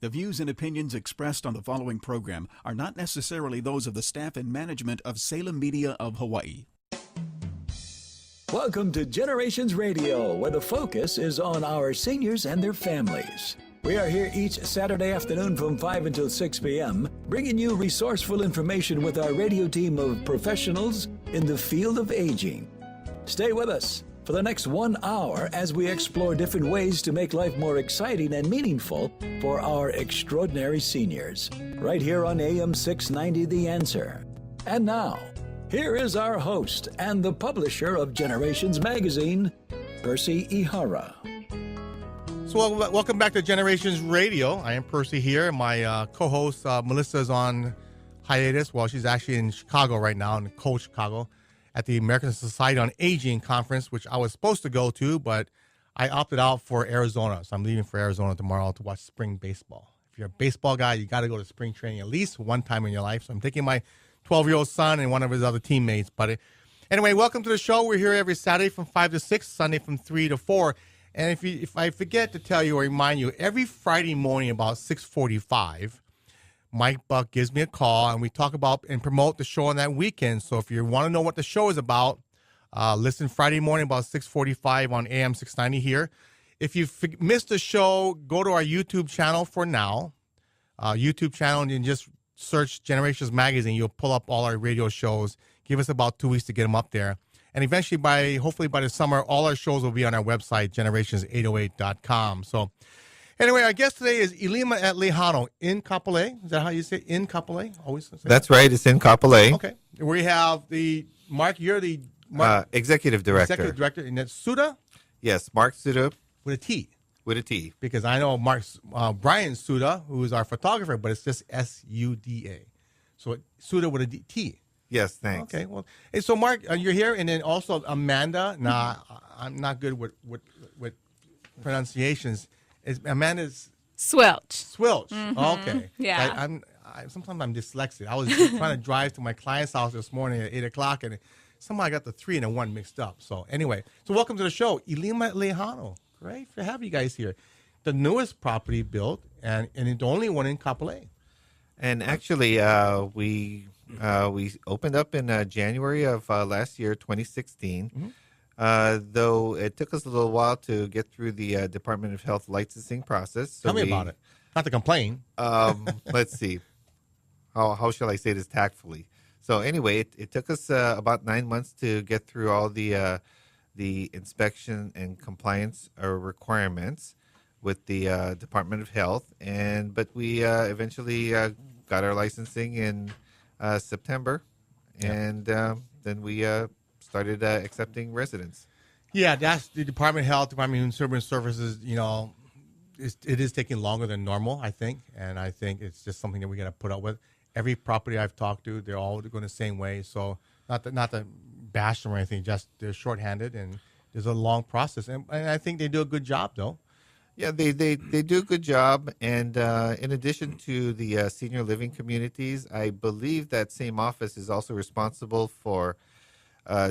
The views and opinions expressed on the following program are not necessarily those of the staff and management of Salem Media of Hawaii. Welcome to Generations Radio, where the focus is on our seniors and their families. We are here each Saturday afternoon from 5 until 6 p.m., bringing you resourceful information with our radio team of professionals in the field of aging. Stay with us for the next 1 hour as we explore different ways to make life more exciting and meaningful for our extraordinary seniors. Right here on AM 690 The Answer. And now, here is our host and the publisher of Generations Magazine, Percy Ihara. So welcome back to Generations Radio. I am Percy here. My co-host Melissa is on hiatus. Well, she's actually in Chicago right now, in cold Chicago, at the American Society on Aging Conference, which I was supposed to go to, but I opted out for Arizona. So I'm leaving for Arizona tomorrow to watch spring baseball. If you're a baseball guy, you got to go to spring training at least one time in your life. So I'm taking my 12-year-old son and one of his other teammates. But anyway, welcome to the show. We're here every Saturday from 5 to 6, Sunday from 3 to 4. And if I forget to tell you or remind you, every Friday morning about 6:45, Mike Buck gives me a call, and we talk about and promote the show on that weekend. So if you want to know what the show is about, listen Friday morning about 6:45 on AM 690 here. If you missed the show, go to our YouTube channel for now. YouTube channel, and you just search Generations Magazine. You'll pull up all our radio shows. Give us about 2 weeks to get them up there. And eventually, hopefully by the summer, all our shows will be on our website, generations808.com. So anyway, our guest today is Ilima at Leihano in Kapolei. Is that how you say it? In Kapolei? Always say That's that? Right. It's in Kapolei. Okay. We have Mark, you're the Executive Director. Executive Director. And that's Tsuda? Yes, Mark Tsuda. With a T. With a T. Because I know Brian Tsuda, who is our photographer, but it's just S-U-D-A. So Tsuda with a T. Yes, thanks. Okay, well, hey, so Mark, you're here, and then also Amanda. Nah, I'm not good with pronunciations. Amanda's Swilch. Swilch. Mm-hmm. Okay. Yeah. Sometimes I'm dyslexic. I was trying to drive to my client's house this morning at 8 o'clock, and somehow I got the 3 and the 1 mixed up. So anyway, so welcome to the show, Ilima at Leihano. Great to have you guys here. The newest property built, and the only one in Kapolei. And actually, we opened up in January of last year, 2016. Mm-hmm. Though it took us a little while to get through the Department of Health licensing process. So Tell me about it. Not to complain. Let's see. How shall I say this tactfully? So anyway, it took us about 9 months to get through all the inspection and compliance requirements with the Department of Health, but we eventually got our licensing in September, and then we started accepting residents. Yeah, that's the Department of Health, Department of Human Services. You know, it is taking longer than normal, I think, and I think it's just something that we got to put up with. Every property I've talked to, they're all going the same way. So not to bash them or anything, just they're shorthanded, and there's a long process, and I think they do a good job, though. Yeah, they do a good job, and in addition to the senior living communities, I believe that same office is also responsible for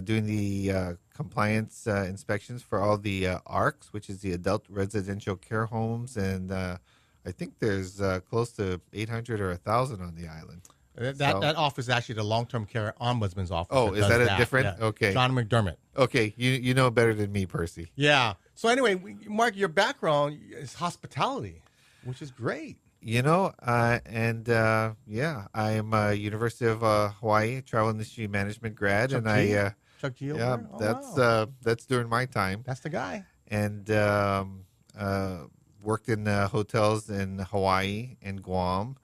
doing the compliance inspections for all the ARCs, which is the adult residential care homes, and I think there's close to 800 or 1,000 on the island. That office is actually the long-term care ombudsman's office. Oh, is that a different? Yeah. Okay. John McDermott. Okay, you know better than me, Percy. Yeah. So anyway, Mark, your background is hospitality, which is great. You know, I am a University of Hawaii travel industry management grad, Chuck and G? I Chuck G. yeah, that's during my time. That's the guy. And worked in hotels in Hawaii and Guam,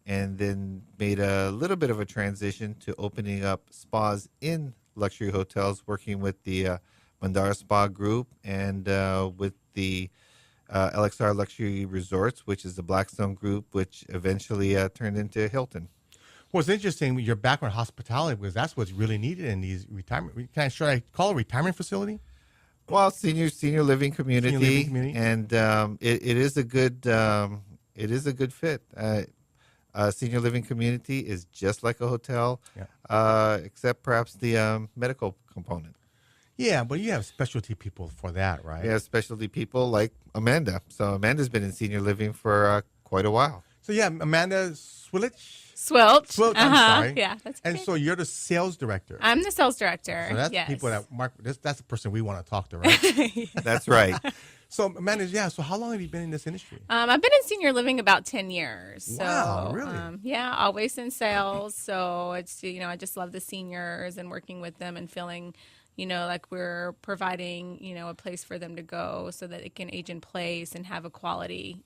and then made a little bit of a transition to opening up spas in luxury hotels, working with the Mandara Spa Group and with the LXR Luxury Resorts, which is the Blackstone Group, which eventually turned into Hilton. Well, it's interesting with your background in hospitality, because that's what's really needed in these retirement. Should I call it a retirement facility? Well, senior living community, and it is a good fit. Senior living community is just like a hotel, except perhaps the medical component. Yeah, but you have specialty people for that, right? Yeah, specialty people like Amanda. So Amanda's been in senior living for quite a while. So yeah, Amanda Swilch. Swilch. I'm sorry. Yeah, that's And okay. so you're the sales director. I'm the sales director. So that's yes. people that Mark. That's the person we want to talk to, right? That's right. So Amanda, yeah. So how long have you been in this industry? I've been in senior living about 10 years. So, Wow, really? Yeah, always in sales. So it's, I just love the seniors and working with them and feeling, like we're providing, a place for them to go so that it can age in place and have a quality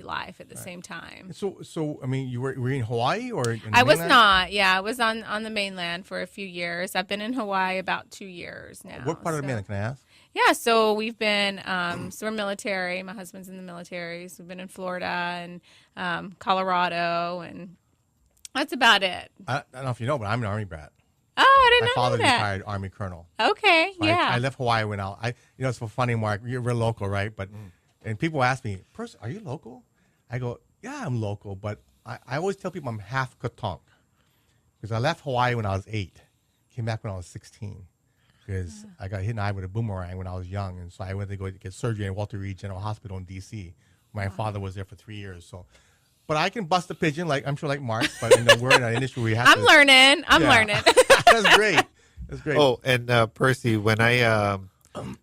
life at the same time. So I mean, you were in Hawaii or in I was mainland? not. Yeah, I was on the mainland for a few years. I've been in Hawaii about 2 years now. What part of the so- mainland, can I ask? Yeah, so we've been, so we're military. My husband's in the military. So we've been in Florida and Colorado, and that's about it. I don't know if you know, but I'm an Army brat. Oh, I didn't My know father's that. retired Army colonel. Okay, So yeah. I left Hawaii when it's so funny, Mark. You're real local, right? But and people ask me, "Percy, are you local?" I go, "Yeah, I'm local," but I always tell people I'm half Katonk because I left Hawaii when I was 8, came back when I was 16 because I got hit in the eye with a boomerang when I was young, and so I went to go get surgery at Walter Reed General Hospital in D.C. My father was there for 3 years, so. But I can bust a pigeon, like Mark. But we're in an industry where we have I'm to. learning. I'm learning. That's great. That's great. Oh, and Percy, when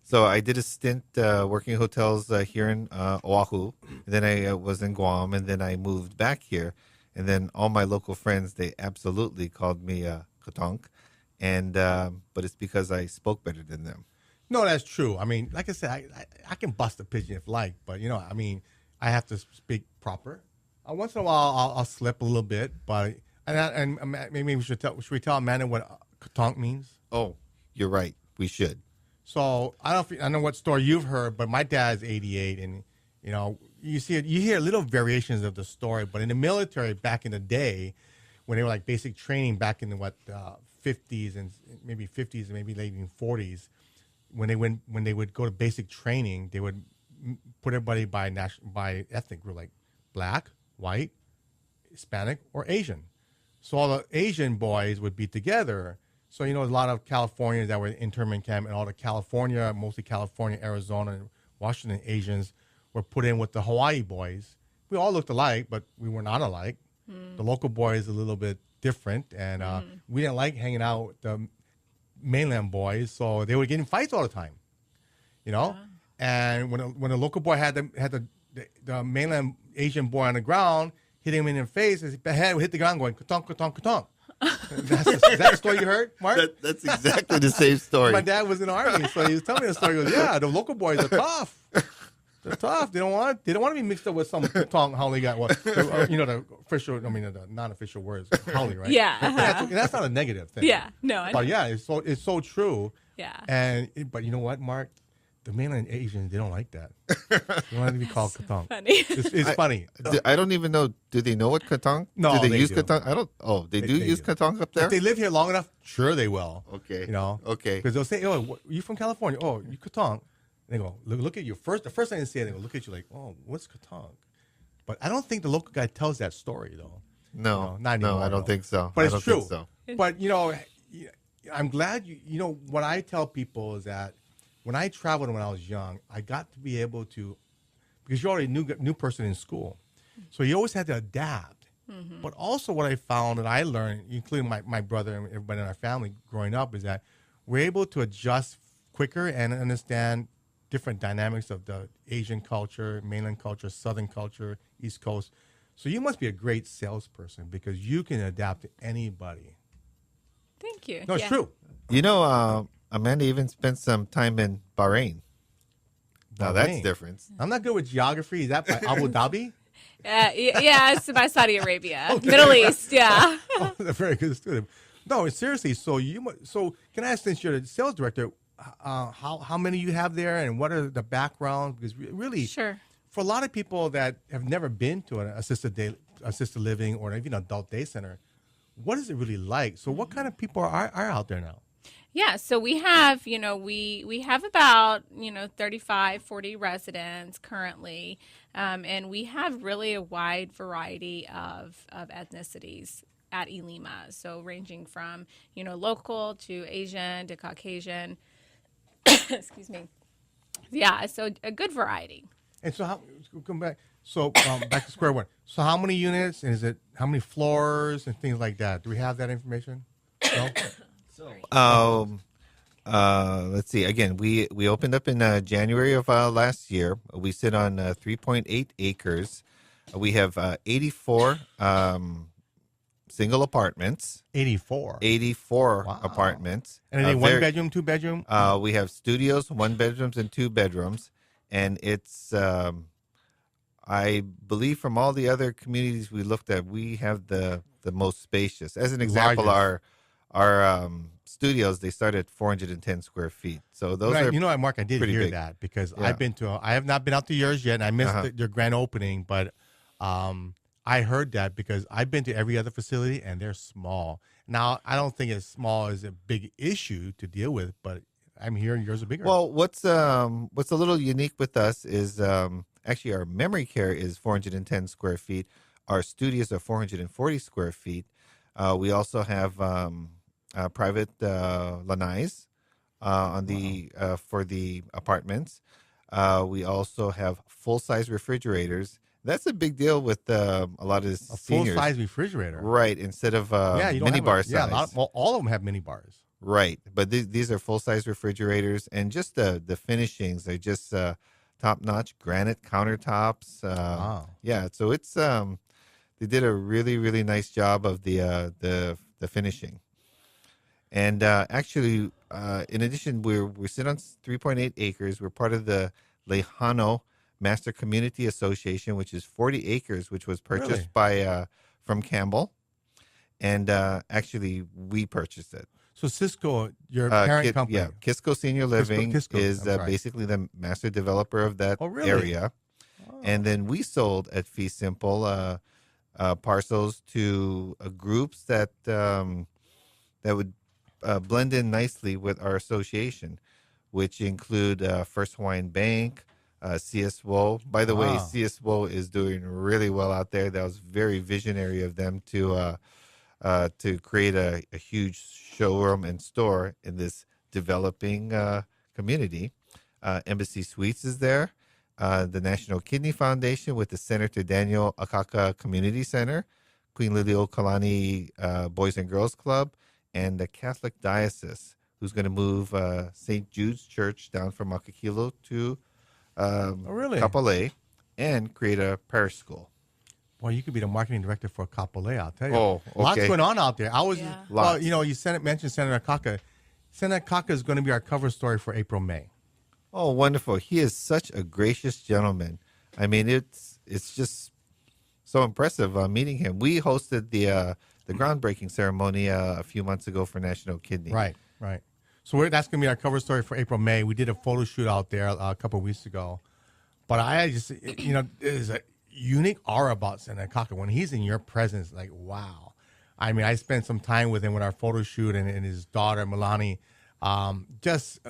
so I did a stint working hotels here in Oahu. And then I was in Guam, and then I moved back here. And then all my local friends, they absolutely called me Katonk. And but it's because I spoke better than them. No, that's true. I mean, like I said, I can bust a pigeon if like, but I mean, I have to speak proper. Once in a while, I'll slip a little bit, but and maybe should we tell Amanda what Katonk means? Oh, you're right. We should. So I don't know what story you've heard, but my dad's 88, and you hear little variations of the story. But in the military back in the day, when they were like basic training back in the 50s and maybe late 40s, when they would go to basic training, they would put everybody by ethnic group, like black, white, Hispanic, or Asian. So all the Asian boys would be together. So, a lot of Californians that were in internment camp and all the mostly California, Arizona, and Washington Asians were put in with the Hawaii boys. We all looked alike, but we were not alike. The local boys a little bit different, and we didn't like hanging out with the mainland boys, so they were getting fights all the time, And when a local boy had the mainland Asian boy on the ground, hit him in the face, his head would hit the ground going, "Katonk, katonk, katonk." Is that the story you heard, Mark? That's exactly the same story. My dad was in the Army, so he was telling me the story. He goes, "Yeah, the local boys are tough. They're tough. They don't want to be mixed up with some tongue Howley got the official. I mean, the non-official words Howley, right? Yeah. That's not a negative thing. Yeah. No. I know. But yeah, it's so true. Yeah. But you know what, Mark? The mainland Asians, they don't like that. They want to be called Katonk. Funny. It's funny. I don't even know. Do they know what Katonk? No, do they they use do. Katonk? I don't. Oh, they do use do. Katonk up there. If they live here long enough, sure they will. Okay. Okay. Because they'll say, "Oh, you from California? Oh, you Katonk?" And they go, "Look at you." The first thing they say, they go, "Look at you," like, "Oh, what's Katonk?" But I don't think the local guy tells that story though. No, not anymore. I don't think so. But I it's don't true. think so. But I'm glad what I tell people is that when I traveled when I was young, I got to be able to, because you're already a new person in school, so you always had to adapt. Mm-hmm. But also what I found and I learned, including my brother and everybody in our family growing up, is that we're able to adjust quicker and understand different dynamics of the Asian culture, mainland culture, Southern culture, East Coast. So you must be a great salesperson because you can adapt to anybody. Thank you. No, it's true. Amanda even spent some time in Bahrain. Now that's Bahrain. different. I'm not good with geography. Is that by Abu Dhabi? Yeah, it's by Saudi Arabia, Middle East. Yeah. Oh, a very good student. No, seriously. So can I ask, since you're the sales director, how many you have there, and what are the backgrounds? Because really, Sure. for a lot of people that have never been to an assisted living or even adult day center, what is it really like? So what kind of people are out there now? Yeah, so we have, we have about, 35, 40 residents currently, and we have really a wide variety of ethnicities at Ilima. So ranging from, local to Asian to Caucasian. Excuse me. Yeah, so a good variety. And so come back. So back to square one. So how many units, and is it how many floors and things like that? Do we have that information? No. Let's see. Again, we opened up in January of last year. We sit on 3.8 acres. We have 84 single apartments. 84. 84 Wow. apartments. And are they one bedroom, two bedroom? We have studios, 1 bedrooms and 2 bedrooms, and it's I believe from all the other communities we looked at, we have the most spacious. As an example, Largest. our studios, they start at 410 square feet. So those are You know what, Mark? I did pretty hear big. that because Yeah. I have not been out to yours yet, and I missed Uh-huh. your grand opening, but I heard that because I've been to every other facility and they're small. Now, I don't think as small is a big issue to deal with, but I'm hearing yours are bigger. Well, what's a little unique with us is actually our memory care is 410 square feet. Our studios are 440 square feet. We also have private lanais on the for the apartments. We also have full size refrigerators. That's a big deal with a lot of a seniors. full-size refrigerator. Right, instead of You don't mini have bar size. all of them have mini bars. Right, but these are full size refrigerators, and just the finishings are just top notch granite countertops. Wow. Yeah, so it's they did a really nice job of the finishing, and actually, in addition, we sit on 3.8 acres. We're part of the Leihano Master Community Association, which is 40 acres, which was purchased by from Campbell, and actually we purchased it. So Cisco, your parent company. Yeah, Kisco Senior Living Kisco, is I'm sorry. basically the master developer of that Oh, really? area. And then we sold at Fee Simple parcels to groups that would blend in nicely with our association, which include First Hawaiian Bank, CSWO. By the way, Wow. CSWO is doing really well out there. That was very visionary of them to create a huge showroom and store in this developing community. Embassy Suites is there. The National Kidney Foundation with the Senator Daniel Akaka Community Center, Queen Liliuokalani Boys and Girls Club, and the Catholic Diocese, who's going to move St. Jude's Church down from Makakilo to really? Kapolei and create a parish school. Well, you could be the marketing director for Kapolei, I'll tell you. Oh, Lots okay. going on out there. Well, Lots. you mentioned Senator Akaka. Senator Akaka is going to be our cover story for April, May. Oh, wonderful. He is such a gracious gentleman. I mean, it's just so impressive meeting him. We hosted the groundbreaking ceremony a few months ago for National Kidney. Right. So that's going to be our cover story for April, May. We did a photo shoot out there a couple of weeks ago. But I just, there's a unique aura about Senator Akaka. When he's in your presence, like, wow. I mean, I spent some time with him with our photo shoot and his daughter, Milani. Just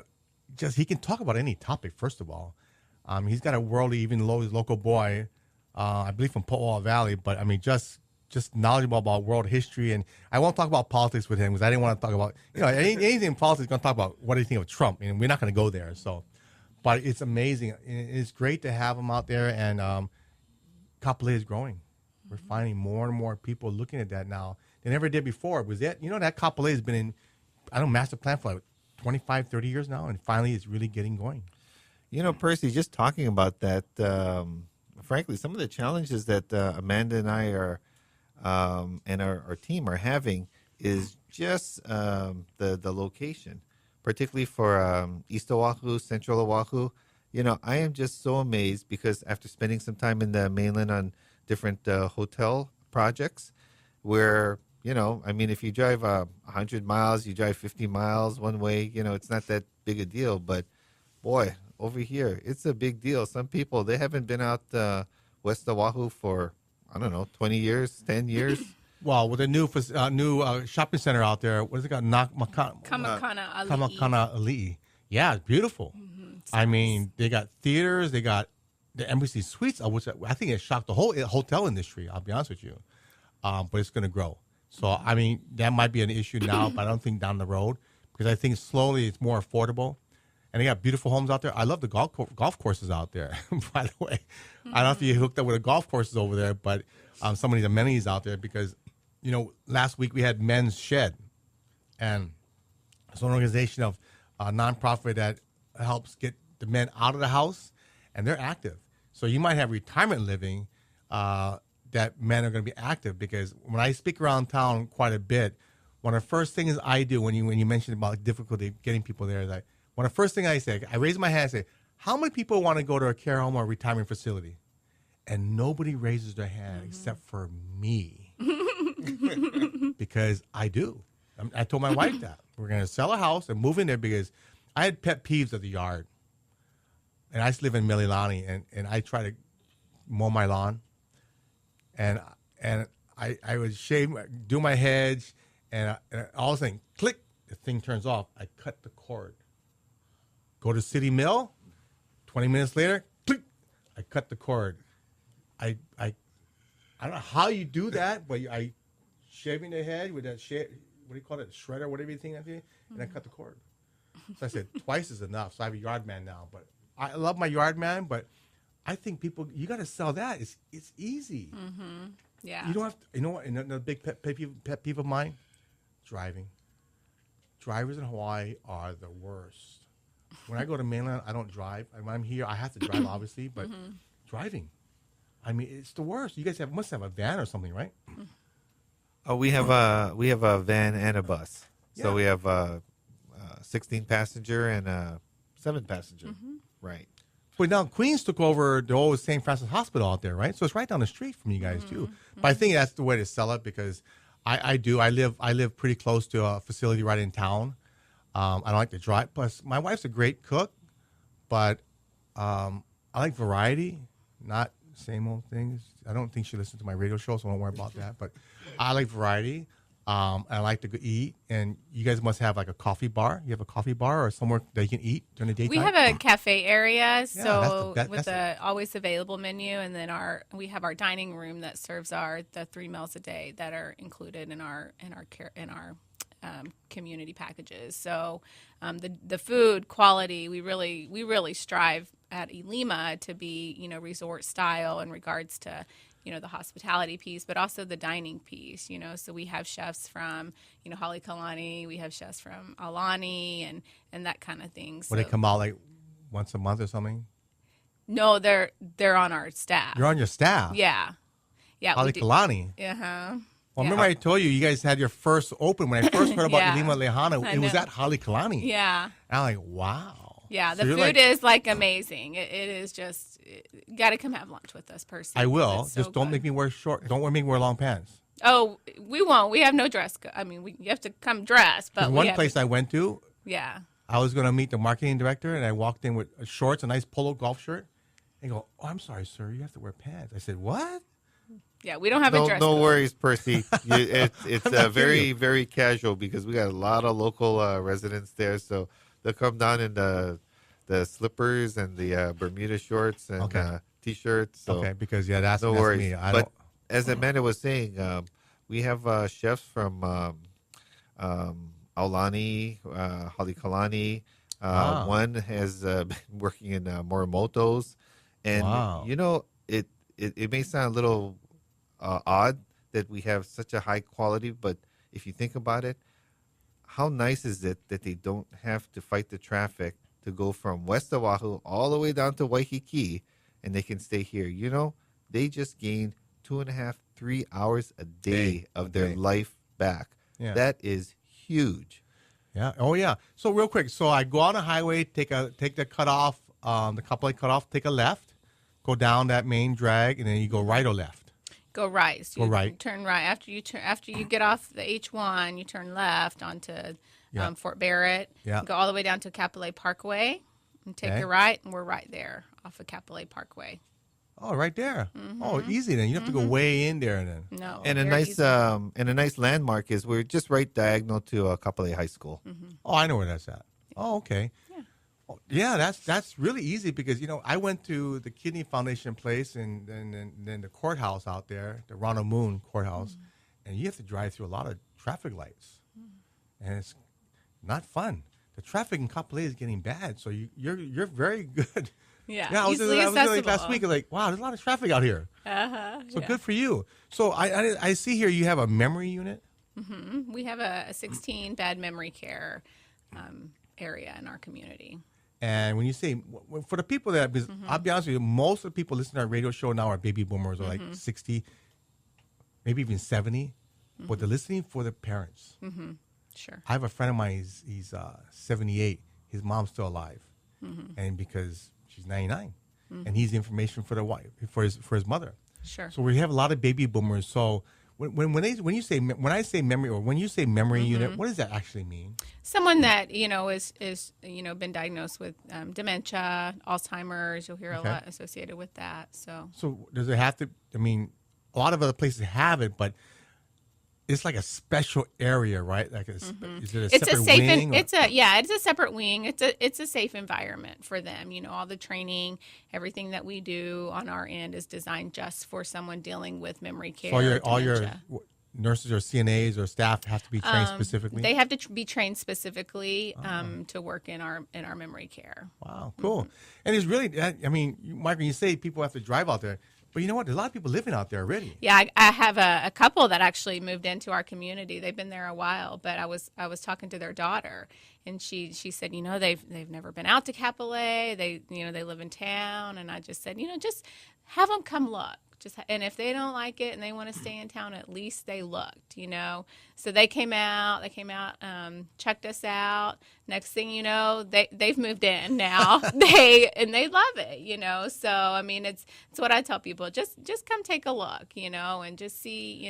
he can talk about any topic, first of all. He's got a worldly, even his local boy, I believe from Po'oa Valley, but I mean, just knowledgeable about world history. And I won't talk about politics with him because I didn't want to talk about, anything in politics. Going to talk about what do you think of Trump, and we're not going to go there. So, but it's amazing. It's great to have him out there, and Kapolei is growing. We're finding more and more people looking at that now than ever did before. Was that that Kapolei has been in, master plan for like 25, 30 years now, and finally it's really getting going. Percy, just talking about that, frankly, some of the challenges that Amanda and I are and our team are having is just the location, particularly for East Oahu, Central Oahu. I am just so amazed because after spending some time in the mainland on different hotel projects where, if you drive 100 miles, you drive 50 miles one way, it's not that big a deal. But, boy, over here, it's a big deal. Some people, they haven't been out West Oahu for, 20 years, 10 years. Well, with a new shopping center out there, what is it called? Kamakana Ali'i. Kamakana Ali'i. Yeah, it's beautiful. I mean, they got theaters, they got the Embassy Suites, which I think it shocked the whole hotel industry, I'll be honest with you. But it's going to grow. So, I mean, that might be an issue now, but I don't think down the road, because I think slowly it's more affordable. And they got beautiful homes out there. I love the golf courses out there, by the way. I don't know if you hooked up with the golf courses over there, but some of these amenities out there because, last week we had Men's Shed. And it's an organization of nonprofit that helps get the men out of the house, and they're active. So you might have retirement living that men are going to be active because when I speak around town quite a bit, one of the first things I do when you mentioned about difficulty getting people there, that one of the first things I say, I raise my hand and say, how many people want to go to a care home or a retirement facility? And nobody raises their hand except for me because I do. I told my wife that. We're going to sell a house and move in there because I had pet peeves of the yard. And I used to live in Leihano, and I try to mow my lawn. And I would shave, do my hedge, and all of a sudden, click, the thing turns off. I cut the cord. Go to City Mill. 20 minutes later, click, I cut the cord. I don't know how you do that, but I shaving the head with that what do you call it, shredder, whatever you think that is, and I cut the cord. So I said twice is enough. So I have a yard man now, but I love my yard man, but I think you got to sell that. It's easy. Mm-hmm. Yeah. You don't have to, you know what? Another big pet peeve of mine, driving. Drivers in Hawaii are the worst. When I go to mainland, I don't drive. When I'm here, I have to drive, obviously, but driving, I mean, it's the worst. You guys must have a van or something, right? Oh, we have a van and a bus. Yeah. So we have a 16 passenger and a 7 passenger. Right. But now Queens took over the old St. Francis Hospital out there, right? So it's right down the street from you guys too. But I think that's the way to sell it because I live pretty close to a facility right in town. I don't like to drive. Plus, my wife's a great cook, but I like variety, not same old things. I don't think she listens to my radio show, so I don't worry about that. But I like variety. I like to go eat, and you guys must have like a coffee bar. You have a coffee bar or somewhere that you can eat during the daytime? We have a cafe area, so that's with the always available menu, and then we have our dining room that serves the 3 meals a day that are included in our community packages. So the food quality, we really strive at Ilima to be resort style in regards to the hospitality piece, but also the dining piece, so we have chefs from, Halekulani, we have chefs from Alani and that kind of thing. So, Will they come out like once a month or something? No, they're on our staff. You're on your staff? Yeah. Halekulani? Uh-huh. Well, remember I told you guys had your first open. When I first heard about Yeah. Ilima Leihano, I it was know. at Halekulani. Yeah. And I'm like, wow. Yeah, So the you're food like, is like amazing. It is just, you got to come have lunch with us, Percy. I will. It's so Just don't good. make me wear short. Don't make me wear long pants. Oh, we won't. We have no dress code. I mean, you have to come dressed, but One place I went to, yeah. I was going to meet the marketing director, and I walked in with shorts, a nice polo golf shirt, and go, "Oh, I'm sorry, sir, you have to wear pants." I said, "What?" Yeah, we don't have a dress No code. worries, Percy. It's I'm not very, kidding. very casual because we got a lot of local residents there. So they'll come down in the slippers and the Bermuda shorts and Okay. T-shirts. So Okay, because that's no worries. me. But as Amanda was saying, we have chefs from Aulani, Halekulani. Wow. One has been working in Morimoto's. And, Wow. it may sound a little odd that we have such a high quality, but if you think about it, how nice is it that they don't have to fight the traffic to go from West Oahu all the way down to Waikiki, and they can stay here? They just gained 2.5, 3 hours a day of their life back. Yeah. That is huge. Yeah. Oh, yeah. So real quick. So I go on a highway, take the cutoff, the couple cutoff, take a left, go down that main drag, and then you go right or left. Go right. So Go you right. Turn right after you get off the H1. You turn left onto Fort Barrett. Yeah. Go all the way down to Kapolei Parkway, and take Okay. a right, and we're right there off of Kapolei Parkway. Oh, right there. Oh, easy then. You have to go way in there then. No, And a very nice easy. and a nice landmark is we're just right diagonal to Kapolei High School. Oh, I know where that's at. Oh, okay. Yeah. Oh, yeah, that's really easy because I went to the Kidney Foundation place and then the courthouse out there, the Ronald Moon courthouse, and you have to drive through a lot of traffic lights, and it's not fun. the traffic in Kapolei is getting bad. So you're very good. Yeah, I was easily there last accessible. week. I was like, wow, there's a lot of traffic out here. So good for you. So I see here you have a memory unit. We have a 16-bed memory care area in our community. And when you say, for the people that, because I'll be honest with you, most of the people listening to our radio show now are baby boomers or like 60, maybe even 70, but they're listening for the parents. Sure. I have a friend of mine, he's 78. His mom's still alive. And because she's 99. And he's information for the wife, for his mother. Sure. So we have a lot of baby boomers. So when I say memory, or when you say memory unit, what does that actually mean? Someone that is been diagnosed with dementia, Alzheimer's. You'll hear a lot associated with that. So does it have to? I mean, a lot of other places have it, but it's like a special area, right? Like, is it a separate wing? It's a separate wing. It's a safe environment for them. All the training, everything that we do on our end is designed just for someone dealing with memory care. So all your nurses or CNAs or staff have to be trained specifically? They have to be trained specifically to work in our memory care. Wow, cool. And it's really, I mean, Michael, you say people have to drive out there. But you know what? There's a lot of people living out there already. Yeah, I have a couple that actually moved into our community. They've been there a while, but I was talking to their daughter, and she said, they've never been out to Kapolei. They live in town, and I just said, just have them come look. And if they don't like it and they want to stay in town, at least they looked, So they came out, checked us out. Next thing you know, they've moved in now. They love it, So I mean, it's what I tell people. Just come take a look, and just see,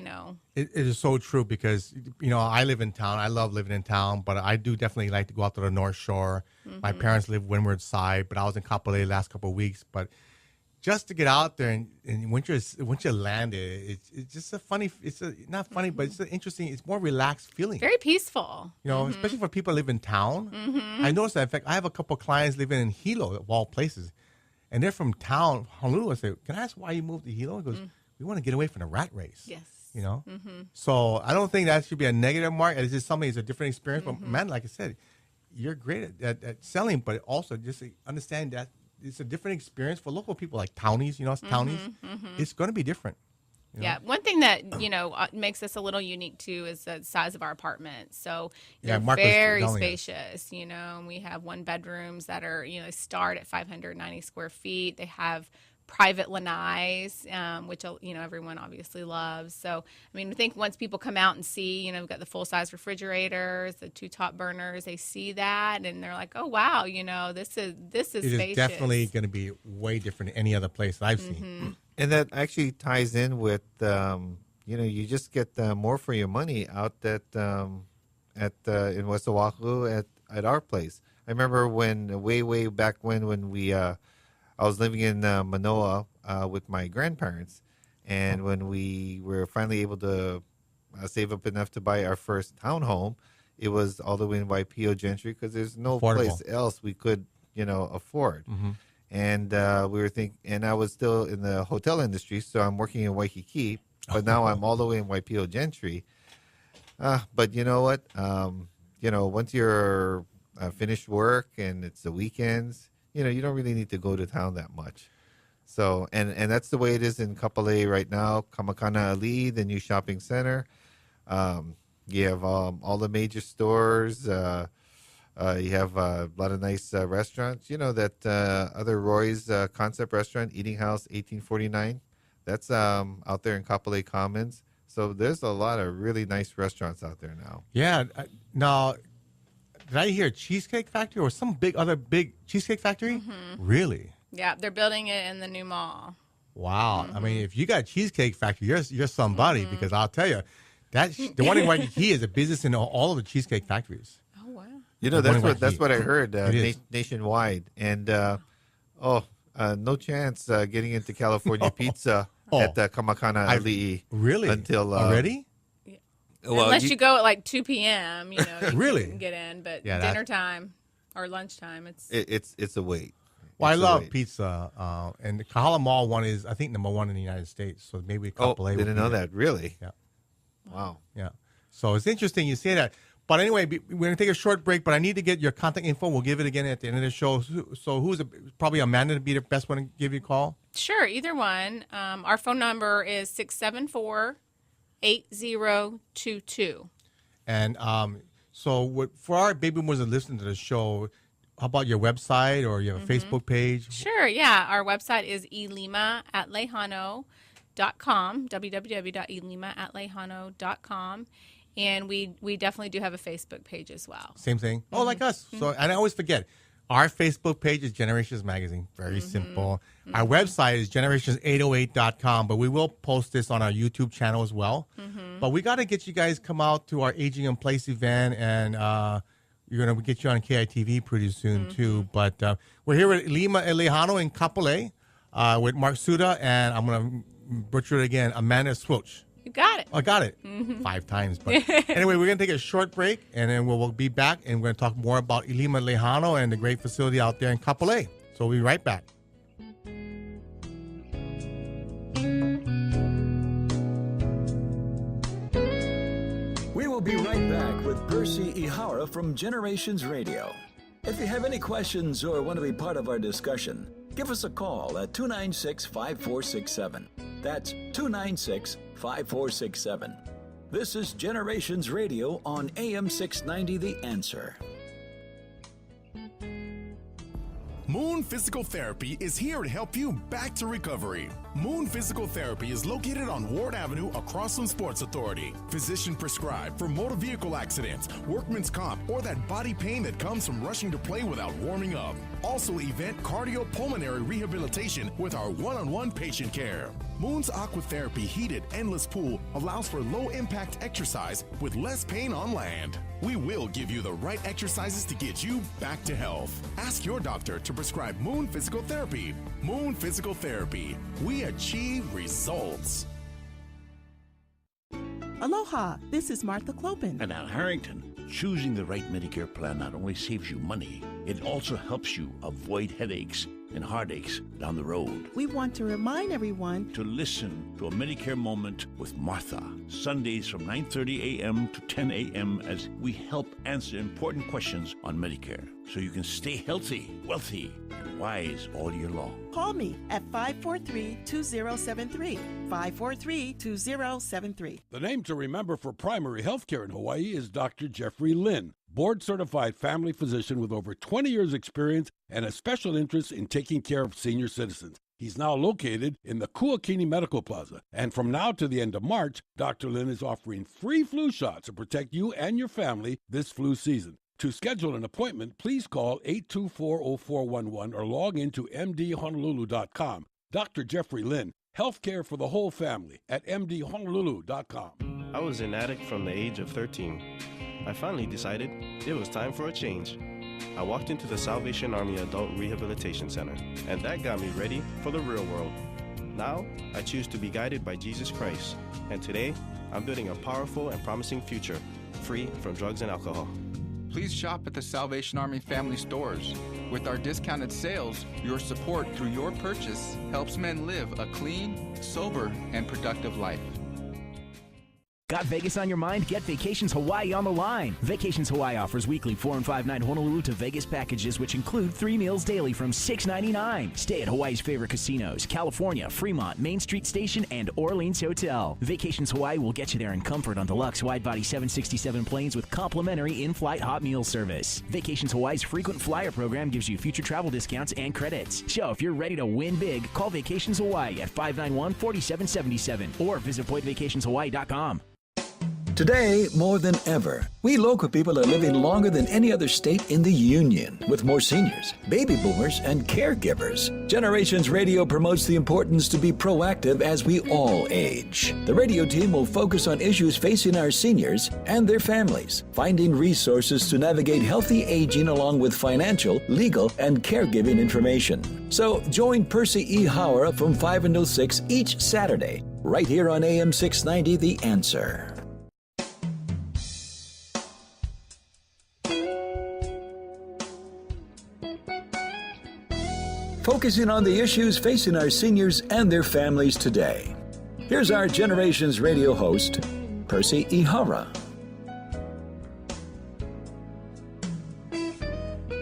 It is so true because, I live in town. I love living in town, but I do definitely like to go out to the North Shore. My parents live Windward Side, but I was in Kapolei the last couple of weeks. But just to get out there and once you land it, it's just not funny, but it's an interesting, it's more relaxed feeling. Very peaceful. Especially for people who live in town. I noticed that. In fact, I have a couple of clients living in Hilo, of all places, and they're from town, Honolulu. I say, can I ask why you moved to Hilo? He goes, we want to get away from the rat race. Yes. So I don't think that should be a negative mark. It's just something, it's a different experience. But man, like I said, you're great at selling, but also just understand that it's a different experience for local people like townies, townies. It's going to be different. Yeah. One thing that, makes us a little unique too is the size of our apartments. So they're very spacious, and we have 1-bedrooms that are, start at 590 square feet. They have private lanais, which, everyone obviously loves. So, I mean, I think once people come out and see, we've got the full-size refrigerators, the 2 top burners, they see that, and they're like, oh, wow, this is spacious. It is definitely going to be way different than any other place that I've seen. And that actually ties in with, you just get more for your money out in West Oahu at our place. I remember when, way back when we... I was living in Manoa with my grandparents, and when we were finally able to save up enough to buy our first townhome, it was all the way in Waipio Gentry because there's no place else we could, afford. And we were thinking, and I was still in the hotel industry, so I'm working in Waikiki, but now I'm all the way in Waipio Gentry. But you know what? Once you're finished work and it's the weekends, you don't really need to go to town that much. So, and that's the way it is in Kapolei right now. Kamakana Ali, the new shopping center. You have all the major stores. You have a lot of nice restaurants. That other Roy's concept restaurant, Eating House 1849. That's out there in Kapolei Commons. So there's a lot of really nice restaurants out there now. Yeah. Now, did I hear Cheesecake Factory or some other big Cheesecake Factory? Really? Yeah, they're building it in the new mall. Wow. I mean, if you got Cheesecake Factory, you're somebody because I'll tell you, the one in Waikiki is a business in all of the Cheesecake Factories. Oh, wow. That's what I heard nationwide. And, no chance getting into California pizza at Kamakana Ali. Really? Until already? Well, unless you go at like 2 p.m., you really can get in. But dinner time or lunchtime, it's a wait. Well, I love pizza, and the Kahala Mall one is, I think, #1 in the United States. So maybe Kapolei. Didn't know that. Really? Yeah. Wow. Yeah. So it's interesting you say that. But anyway, we're going to take a short break, but I need to get your contact info. We'll give it again at the end of the show. So probably Amanda to be the best one to give you a call? Sure, either one. Our phone number is 674-8022. And for our baby boomers that listen to the show, how about your website or you have a Facebook page? Sure, yeah. Our website is Ilima@Leihano.com, www.ilima@Leihano.com. And we definitely do have a Facebook page as well. Same thing. Oh, like us. So, and I always forget. Our Facebook page is Generations Magazine. Very simple. Our website is generations808.com, but we will post this on our YouTube channel as well. But we got to get you guys come out to our Aging in Place event, and you're going to get you on KITV pretty soon, too. But we're here with Ilima and Leihano in Kapolei with Mark Tsuda, and I'm going to butcher it again, Amanda Swilch. You got it. I got it 5 times. But anyway, we're going to take a short break, and then we'll be back, and we're going to talk more about Ilima Leihano and the great facility out there in Kapolei. So we'll be right back. We will be right back with Percy Ihara from Generations Radio. If you have any questions or want to be part of our discussion, give us a call at 296-5467. That's 296-5467. This is Generations Radio on AM 690 The Answer. Moon Physical Therapy is here to help you back to recovery. Moon Physical Therapy is located on Ward Avenue across from Sports Authority. Physician prescribed for motor vehicle accidents, workman's comp, or that body pain that comes from rushing to play without warming up. Also event cardiopulmonary rehabilitation with our one-on-one patient care. Moon's Aquatherapy heated endless pool allows for low-impact exercise with less pain on land. We will give you the right exercises to get you back to health. Ask your doctor to prescribe Moon Physical Therapy. Moon Physical Therapy. We achieve results. Aloha, this is Martha Clopin. And Al Harrington. Choosing the right Medicare plan not only saves you money, it also helps you avoid headaches and heartaches down the road. We want to remind everyone to listen to a Medicare Moment with Martha, Sundays from 9:30 a.m. to 10 a.m. as we help answer important questions on Medicare so you can stay healthy, wealthy, and wise all year long. Call me at 543-2073, 543-2073. The name to remember for primary health care in Hawaii is Dr. Jeffrey Lin, board-certified family physician with over 20 years' experience and a special interest in taking care of senior citizens. He's now located in the Kuakini Medical Plaza. And from now to the end of March, Dr. Lin is offering free flu shots to protect you and your family this flu season. To schedule an appointment, please call 824-0411 or log into mdhonolulu.com. Dr. Jeffrey Lin, healthcare for the whole family at mdhonolulu.com. I was an addict from the age of 13. I finally decided it was time for a change. I walked into the Salvation Army Adult Rehabilitation Center, and that got me ready for the real world. Now, I choose to be guided by Jesus Christ, and today, I'm building a powerful and promising future, free from drugs and alcohol. Please shop at the Salvation Army family stores. With our discounted sales, your support through your purchase helps men live a clean, sober, and productive life. Got Vegas on your mind? Get Vacations Hawaii on the line. Vacations Hawaii offers weekly 4- and 5-night Honolulu to Vegas packages, which include 3 meals daily from $6.99. Stay at Hawaii's favorite casinos, California, Fremont, Main Street Station, and Orleans Hotel. Vacations Hawaii will get you there in comfort on deluxe wide-body 767 planes with complimentary in-flight hot meal service. Vacations Hawaii's frequent flyer program gives you future travel discounts and credits. So if you're ready to win big, call Vacations Hawaii at 591-4777 or visit pointVacationsHawaii.com. Today, more than ever, we local people are living longer than any other state in the Union, with more seniors, baby boomers, and caregivers. Generations Radio promotes the importance to be proactive as we all age. The radio team will focus on issues facing our seniors and their families, finding resources to navigate healthy aging along with financial, legal, and caregiving information. So join Percy Ihara from 5 until 6 each Saturday, right here on AM 690 The Answer. Focusing on the issues facing our seniors and their families today. Here's our Generations Radio host, Percy Ihara.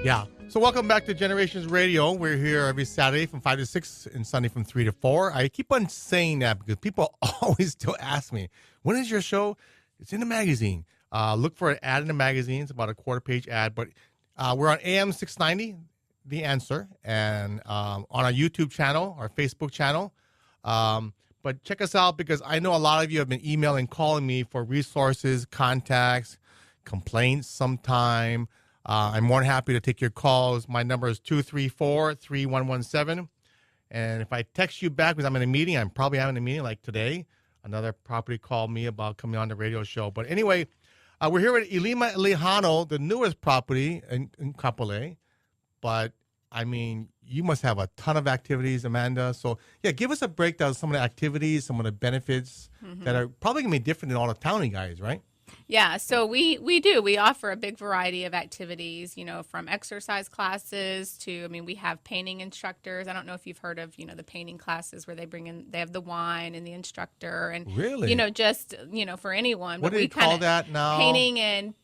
Yeah. So welcome back to Generations Radio. We're here every Saturday from 5 to 6 and Sunday from 3 to 4. I keep on saying that because people always still ask me, when is your show? It's in the magazine. Look for an ad in the magazine. It's about a quarter-page ad. But we're on AM 690, The Answer, and on our YouTube channel, our Facebook channel. But check us out because I know a lot of you have been emailing, calling me for resources, contacts, complaints sometime. I'm more than happy to take your calls. My number is 234-3117. And if I text you back because I'm in a meeting, I'm probably having a meeting like today. Another property called me about coming on the radio show. But anyway, we're here at Ilima, Leihano, the newest property in Kapolei. But, I mean, you must have a ton of activities, Amanda. So, yeah, give us a breakdown of some of the activities, some of the benefits that are probably going to be different than all the townie guys, right? Yeah, so we do. We offer a big variety of activities, you know, from exercise classes to, I mean, we have painting instructors. I don't know if you've heard of, you know, the painting classes where they have the wine and the instructor and, really? You know, just, you know, for anyone. What do you call that now? Painting and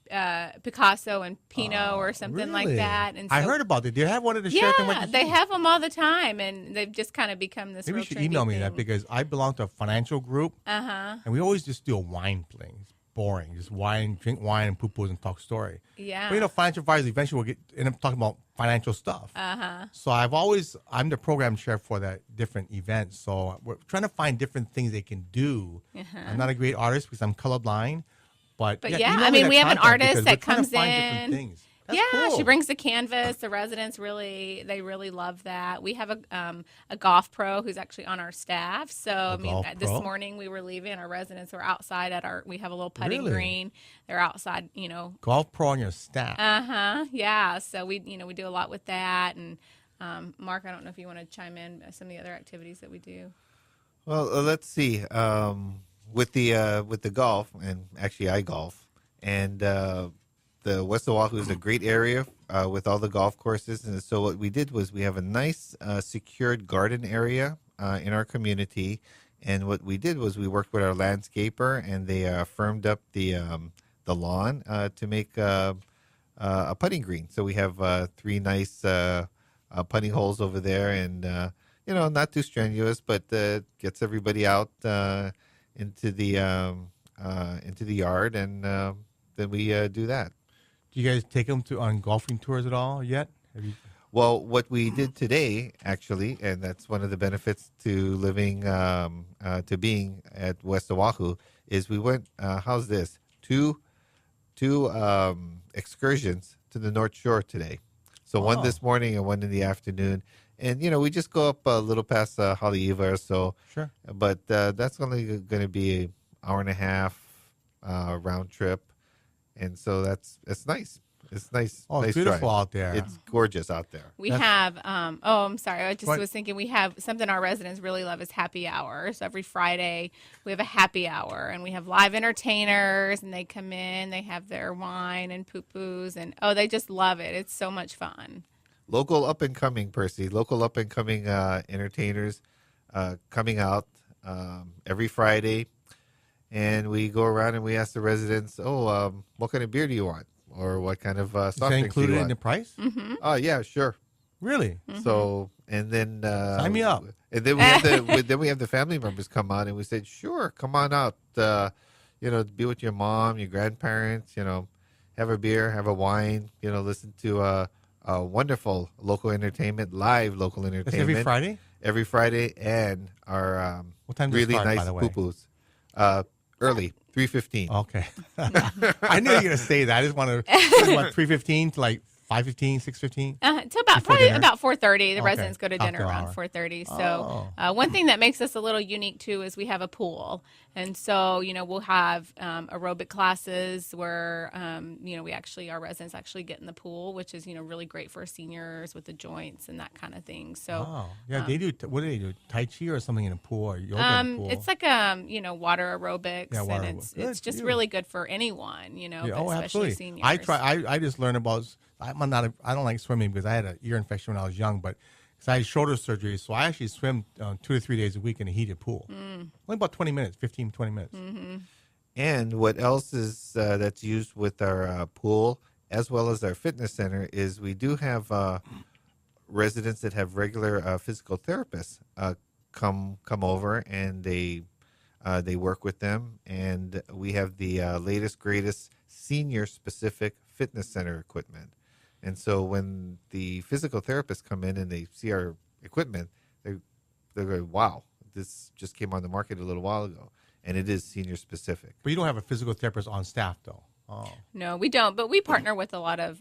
Picasso and Pinot or something like that. And so, I heard about it. Do you have one of the Sheraton? Yeah, they have them all the time, and they've just kind of become this. Maybe real you should trendy email me thing. that because I belong to a financial group. Uh-huh. And we always just do a wine thing. It's boring. Just wine, drink wine and poo-poos and talk story. Yeah. But, you know, financial advisors eventually will end up talking about financial stuff. Uh-huh. So I'm the program chair for that different event. So we're trying to find different things they can do. Uh-huh. I'm not a great artist because I'm colorblind. But yeah, email I me mean, that we have an contact artist because that we're trying comes to find in. different things. That's Yeah, cool. she brings the canvas. The residents really love that. We have a golf pro who's actually on our staff. So I mean, this morning we were leaving. Our residents were outside we have a little putting green. They're outside, you know. Golf pro on your staff. Yeah. So we do a lot with that. And Mark, I don't know if you want to chime in some of the other activities that we do. Well, let's see. With the golf, and actually I golf, and the West Oahu is a great area with all the golf courses. And so what we did was we have a nice secured garden area in our community. And what we did was we worked with our landscaper, and they firmed up the lawn to make a putting green. So we have 3 nice putting holes over there, and you know, not too strenuous, but gets everybody out into the yard, and then we do that. Do you guys take them on golfing tours at all yet? Well, what we did today, actually, and that's one of the benefits to living, to being at West Oahu, is we went, how's this, two excursions to the North Shore today. So one this morning and one in the afternoon. And, you know, we just go up a little past Haleiwa or so. Sure. But that's only going to be an hour and a half round trip. And so it's nice. It's nice. Oh, nice it's beautiful drive. out there. It's gorgeous out there. We have, I'm sorry. I just was thinking we have something our residents really love is happy hour. So every Friday we have a happy hour, and we have live entertainers, and they come in, they have their wine and poo-poos, and they just love it. It's so much fun. Local up and coming, Percy. Local up and coming entertainers coming out every Friday. And we go around and we ask the residents, what kind of beer do you want? Or what kind of soft drinks do you want? Is that included in the price? Mm-hmm. Oh, yeah, sure. Really? Mm-hmm. So, and then... sign me up. And then we have the family members come on, and we said, sure, come on out. Be with your mom, your grandparents, have a beer, have a wine, listen to a wonderful local entertainment, live local entertainment. That's every Friday? Every Friday, and our what time does really it start, nice by the way? poo-poos. Early, 3:15. Okay. I knew you were going to say that. I just want to, 3:15 to like 5:15, 6:15? To about 4:30. The residents go to dinner After around hour. 4:30. So one thing that makes us a little unique too is we have a pool, and so we'll have aerobic classes where our residents actually get in the pool, which is really great for seniors with the joints and that kind of thing. So they do. What do they do? Tai Chi or something in a pool or yoga in a pool? It's like water aerobics, and it's just really good for anyone, but especially seniors. I just learned about. I don't like swimming because I had an ear infection when I was young, but because I had shoulder surgery, so I actually swim 2 to 3 days a week in a heated pool. Only about 20 minutes, 20 minutes. Mm-hmm. And what else is that's used with our pool as well as our fitness center, is we do have residents that have regular physical therapists come over, and they work with them, and we have the latest greatest senior specific fitness center equipment. And so when the physical therapists come in and they see our equipment, they're going, wow, this just came on the market a little while ago, and it is senior specific. But you don't have a physical therapist on staff, though. Oh. No, we don't. But we partner with a lot of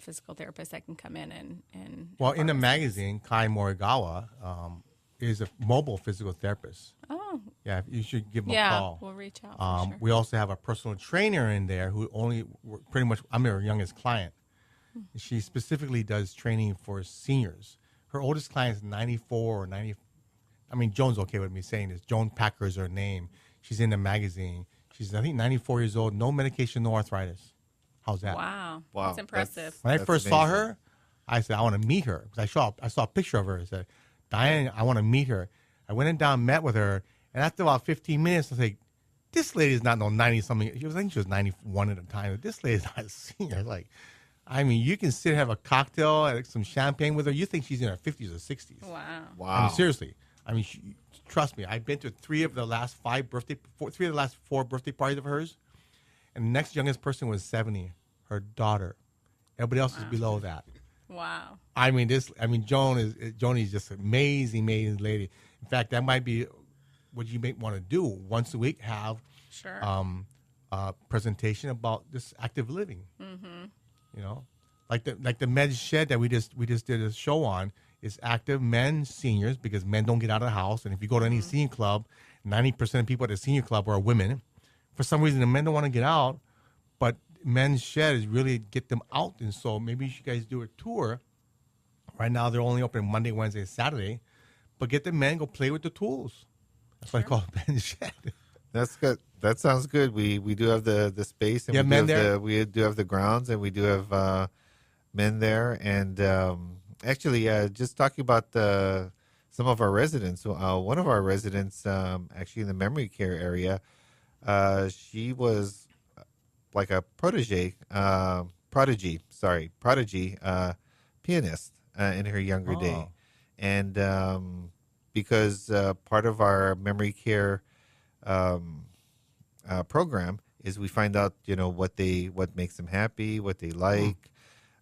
physical therapists that can come in and. Well, in the magazine, Kai Morigawa is a mobile physical therapist. Oh. Yeah, you should give him a call. Yeah, we'll reach out. For sure. We also have a personal trainer in there who pretty much, I'm her youngest client. She specifically does training for seniors. Her oldest client is 94 or 90. I mean, Joan's okay with me saying this. Joan Packer is her name. She's in the magazine. She's, I think, 94 years old, no medication, no arthritis. How's that? Wow. That's impressive. When I first saw her, I said, I want to meet her. Because I saw a picture of her. I said, Diane, I want to meet her. I went down, met with her, and after about 15 minutes, I was like, this lady is not no 90-something. I think she was 91 at the time. This lady is not a senior. Like, I mean, you can sit and have a cocktail and some champagne with her. You think she's in her 50s or 60s. Wow. I mean, seriously. I mean, trust me. I've been to three of the last four birthday parties of hers, and the next youngest person was 70, her daughter. Everybody else is below that. Wow. I mean, Joan is just an amazing lady. In fact, that might be what you may want to do once a week. Have a presentation about this active living. Mm-hmm. You know, like the men's shed that we just did a show on is active men seniors, because men don't get out of the house, and if you go to any senior club, 90% of people at the senior club are women. For some reason, the men don't want to get out, but men's shed is really get them out. And so maybe you should guys do a tour. Right now they're only open Monday, Wednesday, Saturday, but get the men, go play with the tools. That's what I call it, men's shed. That's good. That sounds good. We do have the space, and we do have the grounds, and we do have men there. And actually, just talking about some of our residents. One of our residents, actually in the memory care area, she was like a prodigy pianist in her younger day, and because part of our memory care program is we find out, what makes them happy, what they like,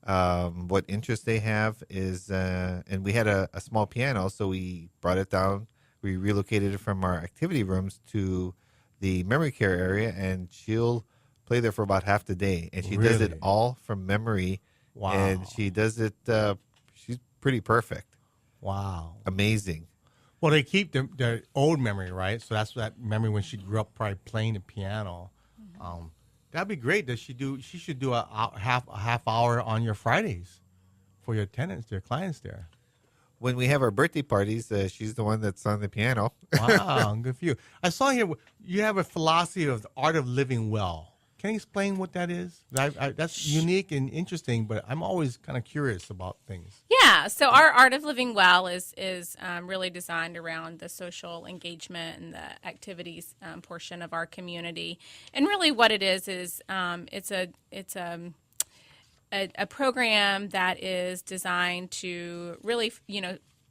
what interests they have is, and we had a small piano, so we brought it down. We relocated it from our activity rooms to the memory care area, and she'll play there for about half the day, and she does it all from memory. Wow. And she does it, she's pretty perfect. Wow. Amazing. Well, they keep their old memory, right? So that's that memory when she grew up probably playing the piano. That'd be great. She should do a half hour on your Fridays for your tenants, your clients there. When we have our birthday parties, she's the one that's on the piano. Wow, good for you. I saw here you have a philosophy of the art of living well. Can you explain what that is? That's unique and interesting, but I'm always kind of curious about things. Yeah, so our Art of Living Well is really designed around the social engagement and the activities portion of our community. And really what it is it's a program that is designed to really,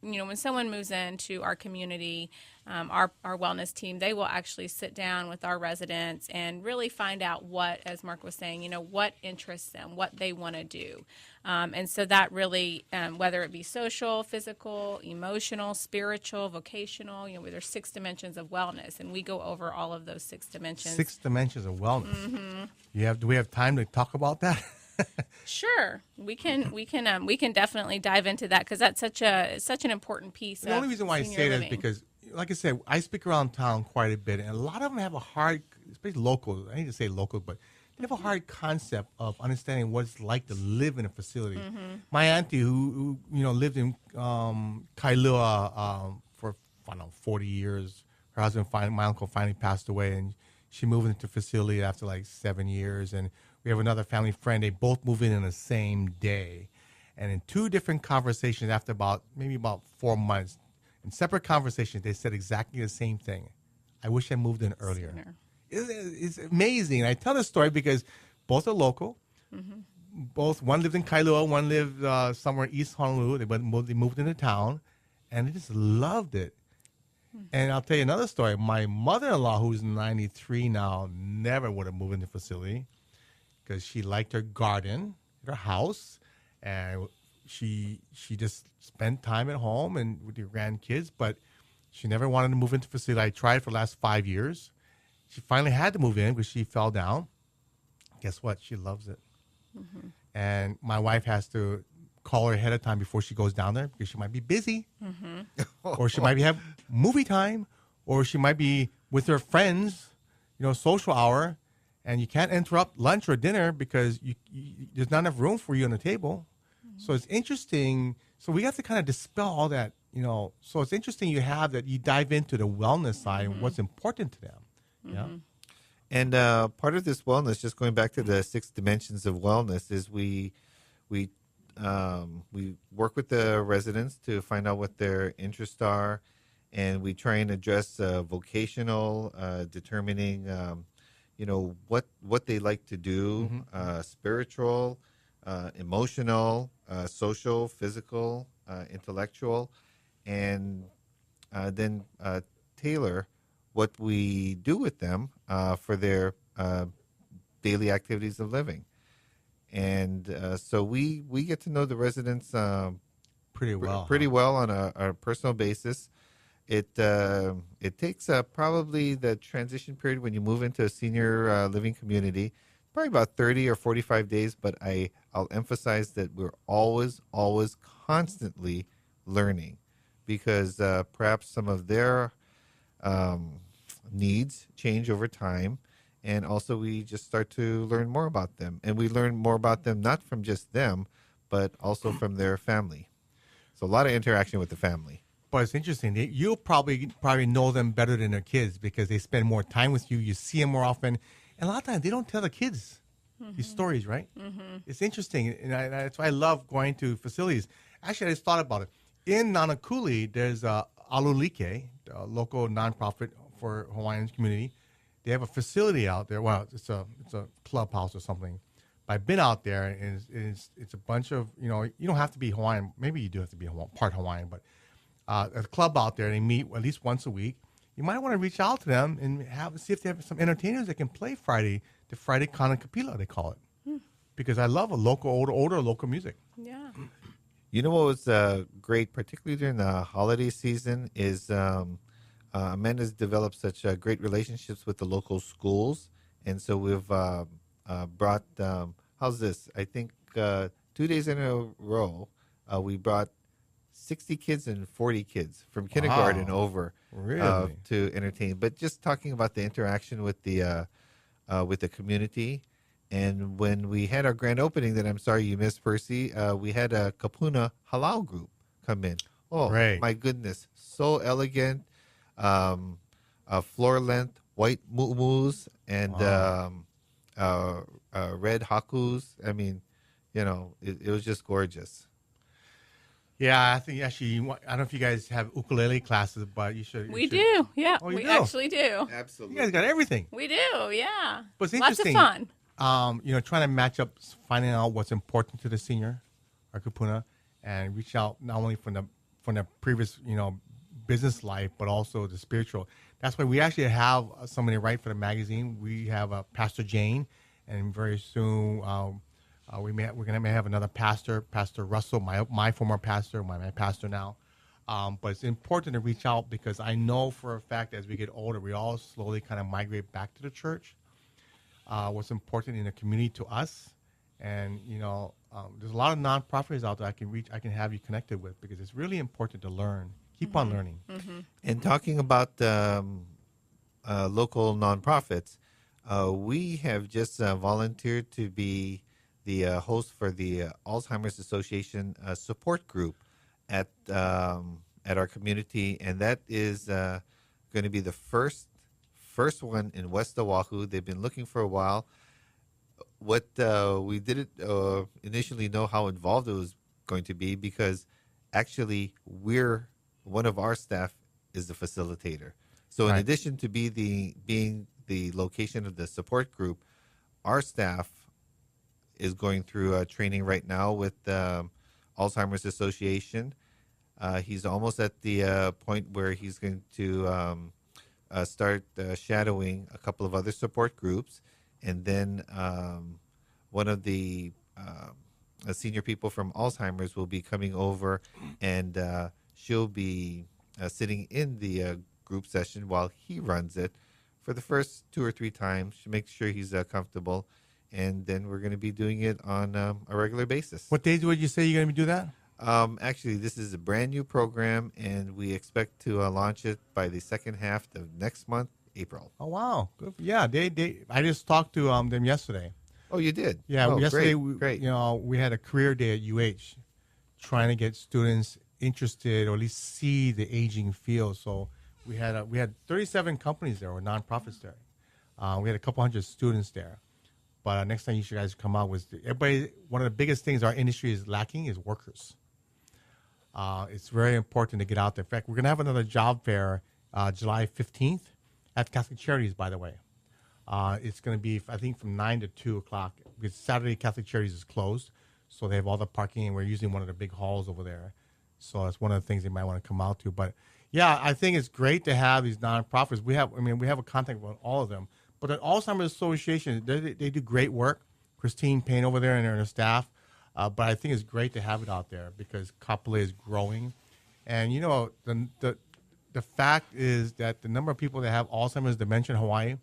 when someone moves into our community, our wellness team, they will actually sit down with our residents and really find out what, as Mark was saying, what interests them, what they want to do. And so that really, whether it be social, physical, emotional, spiritual, vocational, there's 6 dimensions of wellness, and we go over all of those 6 dimensions. 6 dimensions of wellness. Mm-hmm. Do we have time to talk about that? Sure, we can definitely dive into that, because that's such an important piece. The only reason why I say that is because, like I said, I speak around town quite a bit, and a lot of them have a hard, especially locals. I need to say locals, but they have a hard concept of understanding what it's like to live in a facility. Mm-hmm. My auntie, who lived in Kailua for 40 years, her husband, my uncle, finally passed away, and she moved into a facility after like 7 years, and we have another family friend. They both moved in the same day. And in 2 different conversations after maybe about 4 months, in separate conversations, they said exactly the same thing. I wish I moved in earlier. It's amazing. I tell this story because both are local. Mm-hmm. both one lived in Kailua, one lived somewhere east Honolulu. They moved into town, and they just loved it. And I'll tell you another story. My mother-in-law, who's 93 now, never would have moved in the facility because she liked her garden, her house, and she just spent time at home and with your grandkids, but she never wanted to move into the facility. I tried for the last 5 years. She finally had to move in because she fell down. Guess what? She loves it. Mm-hmm. And my wife has to call her ahead of time before she goes down there because she might be busy, or she might have movie time, or she might be with her friends, social hour, and you can't interrupt lunch or dinner because there's not enough room for you on the table. So it's interesting. So we have to kind of dispel all that, So it's interesting you dive into the wellness side and what's important to them. Yeah. And part of this wellness, just going back to the 6 dimensions of wellness, is we work with the residents to find out what their interests are, and we try and address vocational, determining, what they like to do, spiritual, emotional, social, physical, intellectual, and then tailor what we do with them for their daily activities of living. And so we get to know the residents pretty well on a personal basis. It takes probably the transition period when you move into a senior living community, probably about 30 or 45 days. But I'll emphasize that we're always constantly learning, because perhaps some of their needs change over time. And also we just start to learn more about them. And we learn more about them not from just them, but also from their family. So a lot of interaction with the family. But it's interesting. You'll probably know them better than their kids because they spend more time with you. You see them more often. And a lot of times they don't tell the kids these stories, right? It's interesting. And that's why I love going to facilities. Actually, I just thought about it. In Nanakuli, there's Alulike, a local nonprofit for Hawaiian community. They have a facility out there. Well, it's a clubhouse or something. But I've been out there, and it's a bunch of, you don't have to be Hawaiian. Maybe you do have to be part Hawaiian, but a club out there. They meet at least once a week. You might want to reach out to them and see if they have some entertainers that can play the Friday Kanakapila, they call it. Because I love a local, older local music. Yeah. You know what was great, particularly during the holiday season, is Amanda's developed such great relationships with the local schools. And so we've brought, how's this? I think 2 days in a row, we brought 60 kids and 40 kids from kindergarten over to entertain. But just talking about the interaction with the community. And when we had our grand opening that I'm sorry you missed, Percy, we had a Kapuna Halal group come in. Oh, my goodness. So elegant. Floor length white muumuus and red hakus. I mean, it was just gorgeous. Yeah, I think actually, I don't know if you guys have ukulele classes, but you should. We do, yeah. Oh, we actually do. Absolutely. You guys got everything. We do, yeah. But it's lots interesting. of fun. Trying to match up, finding out what's important to the senior, our kupuna, and reach out not only from the previous, business life, but also the spiritual. That's why we actually have somebody write for the magazine. We have Pastor Jane, and very soon we're gonna have another pastor, Pastor Russell, my former pastor, my pastor now. But it's important to reach out because I know for a fact as we get older, we all slowly kind of migrate back to the church. What's important in the community to us, and there's a lot of nonprofits out there I can have you connected with because it's really important to learn. Keep on learning. And talking about local nonprofits, we have just volunteered to be the host for the Alzheimer's Association support group at our community, and that is going to be the first one in West Oahu. They've been looking for a while. What we didn't initially know how involved it was going to be because actually one of our staff is the facilitator. So in addition to being the location of the support group, our staff is going through training right now with Alzheimer's Association. He's almost at the point where he's going to start shadowing a couple of other support groups. And then one of the senior people from Alzheimer's will be coming over, and she'll be sitting in the group session while he runs it for the first 2 or 3 times to make sure he's comfortable. And then we're going to be doing it on a regular basis. What days would you say you're going to do that? Actually, this is a brand new program, and we expect to launch it by the second half of next month, April. Oh, wow. Good. Yeah, I just talked to them yesterday. Oh, you did? Yeah, oh, yesterday great. we had a career day at UH trying to get students interested or at least see the aging field. So we had 37 companies there or nonprofits there. We had a couple hundred students there. But next time you guys come out with everybody. One of the biggest things our industry is lacking is workers. It's very important to get out there. In fact, we're going to have another job fair July 15th at Catholic Charities, by the way. It's going to be, I think, from 9 to 2 o'clock. Because Saturday, Catholic Charities is closed. So they have all the parking, and we're using one of the big halls over there. So that's one of the things they might want to come out to. But, yeah, I think it's great to have these nonprofits. We have a contact with all of them. But the Alzheimer's Association, they do great work. Christine Payne over there and her staff. But I think it's great to have it out there because Kapolei is growing. And, you know, the fact is that the number of people that have Alzheimer's dementia in Hawaii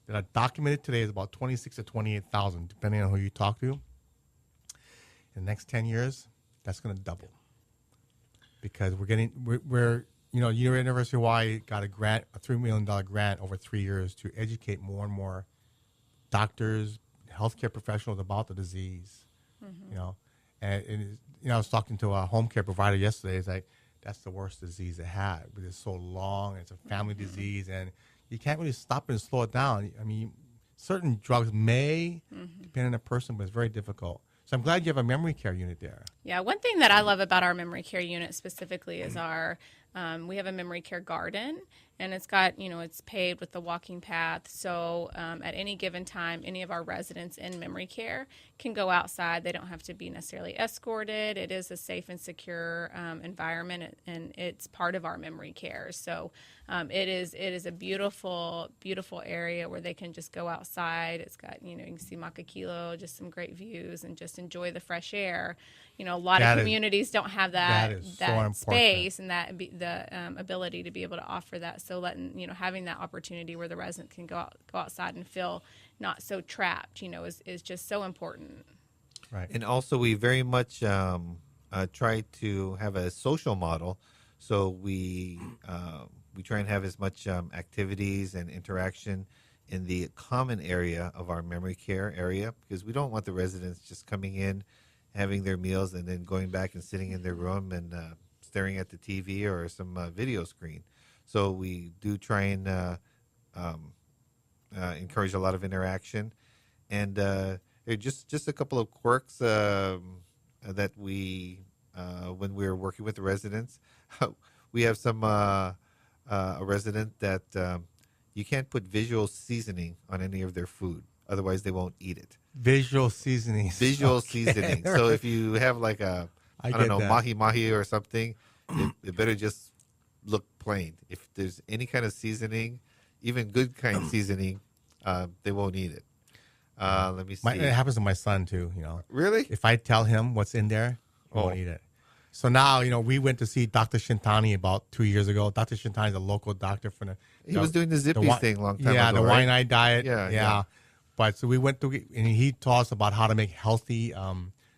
that are documented today is about 26,000 to 28,000, depending on who you talk to. In the next 10 years, that's going to double. Because we're University of Hawaii got a grant, a $3 million grant over 3 years to educate more and more doctors, healthcare professionals about the disease. Mm-hmm. You know, and I was talking to a home care provider yesterday. It's like, that's the worst disease it had. But it's so long. It's a family disease, and you can't really stop it and slow it down. I mean, certain drugs may, depend on the person, but it's very difficult. So I'm glad you have a memory care unit there. Yeah, one thing that I love about our memory care unit specifically is we have a memory care garden, and it's got, it's paved with the walking path. So at any given time, any of our residents in memory care can go outside. They don't have to be necessarily escorted. It is a safe and secure environment, and it's part of our memory care. So it is a beautiful, beautiful area where they can just go outside. It's got, you can see Makakilo, just some great views, and just enjoy the fresh air. A lot of communities don't have that space and that the ability to be able to offer that. So having that opportunity where the resident can go outside and feel not so trapped, is just so important. Right. And also we very much try to have a social model. So we try and have as much activities and interaction in the common area of our memory care area, because we don't want the residents just coming in, having their meals, and then going back and sitting in their room and staring at the TV or some video screen. So we do try and encourage a lot of interaction. And just a couple of quirks that we, when we're working with the residents, we have some a resident that you can't put visual seasoning on any of their food. Otherwise, they won't eat it. Visual seasonings. Seasoning. So if you have like I don't know, mahi-mahi or something, it better just look plain. If there's any kind of seasoning, even good kind seasoning, they won't eat it. Let me see. It happens to my son too, Really? If I tell him what's in there, he won't eat it. So now, we went to see Dr. Shintani about 2 years ago. Dr. Shintani is a local doctor for He was doing the Zippies thing a long time ago, Yeah, the right? Waianae diet. Yeah. But so we went to, and he taught us about how to make healthy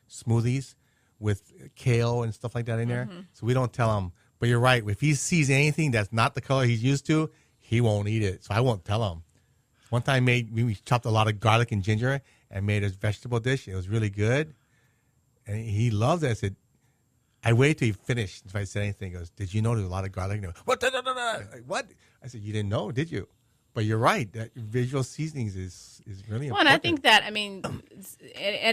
smoothies with kale and stuff like that in there. So we don't tell him. But you're right. If he sees anything that's not the color he's used to, he won't eat it. So I won't tell him. One time we chopped a lot of garlic and ginger and made a vegetable dish. It was really good. And he loved it. I said, I waited till he finished if I said anything. He goes, did you know there's a lot of garlic? And he goes, what? I said, you didn't know, did you? But you're right. That visual seasonings is really important. Well, and I think that, at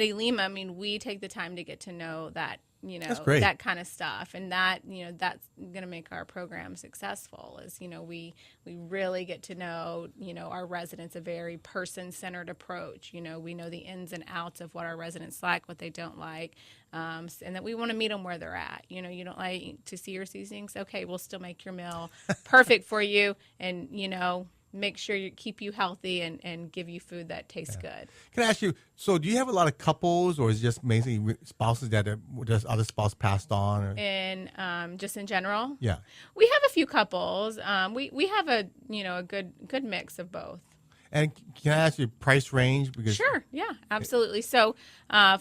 Ilima, we take the time to get to know that That's great. that kind of stuff. And that, that's going to make our program successful is, we really get to know, our residents, a very person-centered approach. We know the ins and outs of what our residents like, what they don't like, and that we want to meet them where they're at. You don't like to see your seasonings? Okay, we'll still make your meal perfect for you and, make sure you keep you healthy and give you food that tastes good. Can I ask you, so do you have a lot of couples or is it just mainly spouses that just other spouse passed on? Or? And just in general? Yeah. We have a few couples. We have a good mix of both. And can I ask you price range? Because Sure, yeah, absolutely. So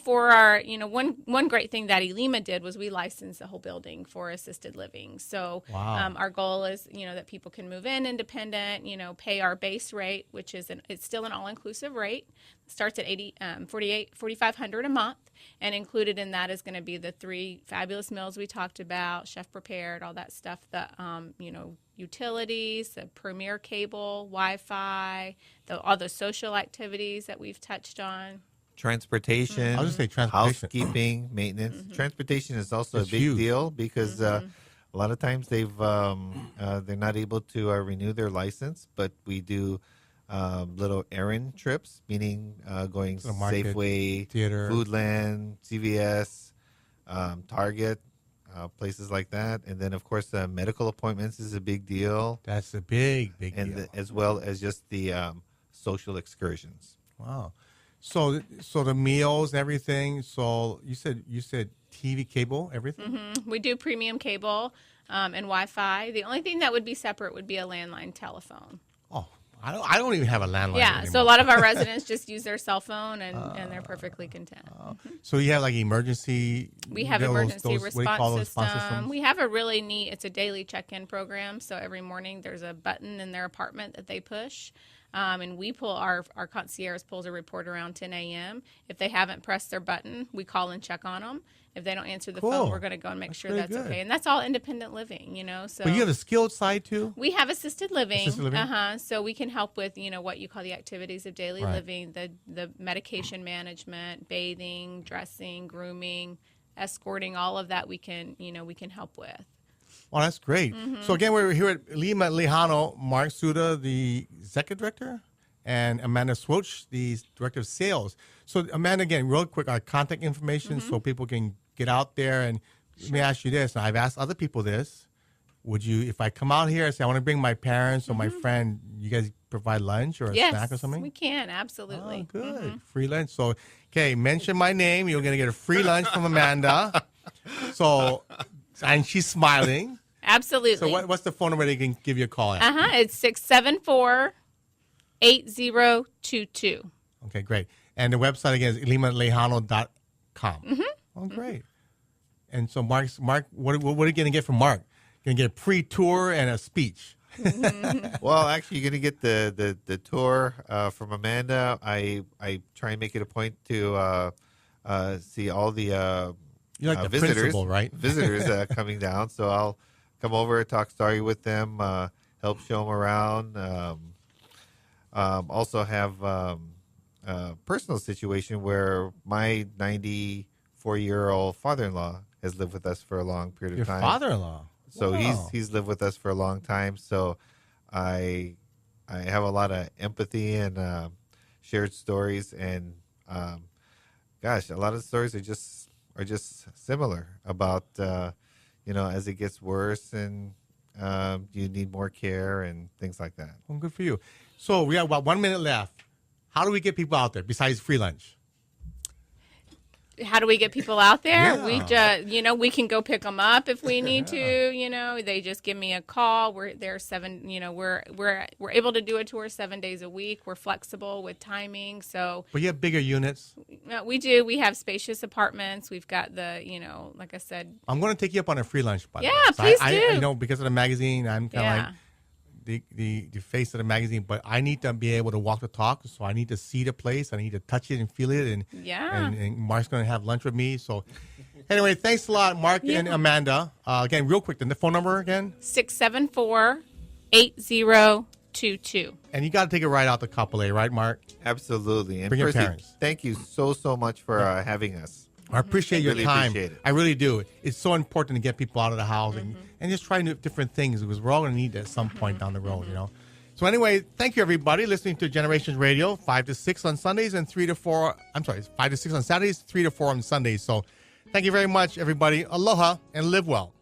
for our, one great thing that Ilima did was we licensed the whole building for assisted living. So Wow. Our goal is, that people can move in independent, pay our base rate, which is it's still an all-inclusive rate. It starts at $4,500 a month, and included in that is going to be the 3 fabulous meals we talked about, chef prepared, all that stuff, the utilities, the premier cable, Wi-Fi, all the social activities that we've touched on. Transportation. I was going to say transportation. Housekeeping, maintenance. Transportation is also It's a big huge. deal because a lot of times they're not able to renew their license, but we do little errand trips, meaning going The market, Safeway, theater. Foodland, CVS, Target, places like that. And then, of course, medical appointments is a big deal. That's a big And deal. as well as just the social excursions. Wow. So the meals and everything. So you said TV, cable, everything? We do premium cable and Wi-Fi. The only thing that would be separate would be a landline telephone. Oh, I don't even have a landline Yeah, anymore. so a lot of our residents just use their cell phone and they're perfectly content. So you have like emergency. We have those- emergency those- what do you call those response response system. systems? We have a really neat, it's a daily check-in program. So every morning there's a button in their apartment that they push. And we pull our concierge pulls a report around 10 a.m. If they haven't pressed their button, we call and check on them. If they don't answer the Cool. phone, we're going to go and make sure very that's good. okay. And that's all independent living, So But you have a skilled side too? we have assisted living. Assisted living? So we can help with, what you call the activities of daily Right. living, the medication management, bathing, dressing, grooming, escorting, all of that we can help with. Oh, that's great. So again, we're here at Leihano. Mark Tsuda, the executive director, and Amanda Swilch, the director of sales. So Amanda, again, real quick, our contact information so people can get out there. And let me ask you this. I've asked other people this. Would you, if I come out here and say I want to bring my parents or my friend, you guys provide lunch or a Yes, snack or something? we can, absolutely. Oh, good. Free lunch. So, okay, mention my name. You're going to get a free lunch from Amanda. So, and she's smiling. Absolutely. So what's the phone number they can give you a call at? It's 674-8022. Okay, great. And the website again is ilimaleihano.com. Oh, great. And so Mark, what are you going to get from Mark? You're going to get a pre-tour and a speech. Well, actually, you're going to get the tour from Amanda. I try and make it a point to see all the You're like the visitors, principal, right? Visitors coming down. So I'll come over, talk story with them, help show them around. Also have a personal situation where my 94-year-old father-in-law has lived with us for a long period Your of time. father-in-law. So Wow. he's lived with us for a long time. So I have a lot of empathy and shared stories, and gosh, a lot of the stories are just similar about as it gets worse and you need more care and things like that. Well, good for you. So we have about 1 minute left. How do we get people out there besides free lunch? How do we get people out there? Yeah. We just, we can go pick them up if we need to. They just give me a call. We're there we're able to do a tour 7 days a week. We're flexible with timing. So But you have bigger units. we do. We have spacious apartments. We've got the, like I said. I'm going to take you up on a free lunch, by the way. Yeah, So please I do. because of the magazine, I'm kind of Yeah. like the face of the magazine, but I need to be able to walk the talk, so I need to see the place. I need to touch it and feel it, and Yeah. and Mark's going to have lunch with me. So anyway, thanks a lot, Mark and Amanda. Again, real quick, the phone number again? 674-8022. And you got to take a ride out to Kapolei, right, Mark? Absolutely. And Bring your Percy, parents. thank you so much for having us. I appreciate your Really time. appreciate it. I really do. It's so important to get people out of the house and just try new different things because we're all going to need it at some point down the road, you know. So anyway, thank you everybody listening to Generations Radio 5 to 6 on Sundays and 3 to 4. I'm sorry, 5 to 6 on Saturdays, 3 to 4 on Sundays. So thank you very much, everybody. Aloha and live well.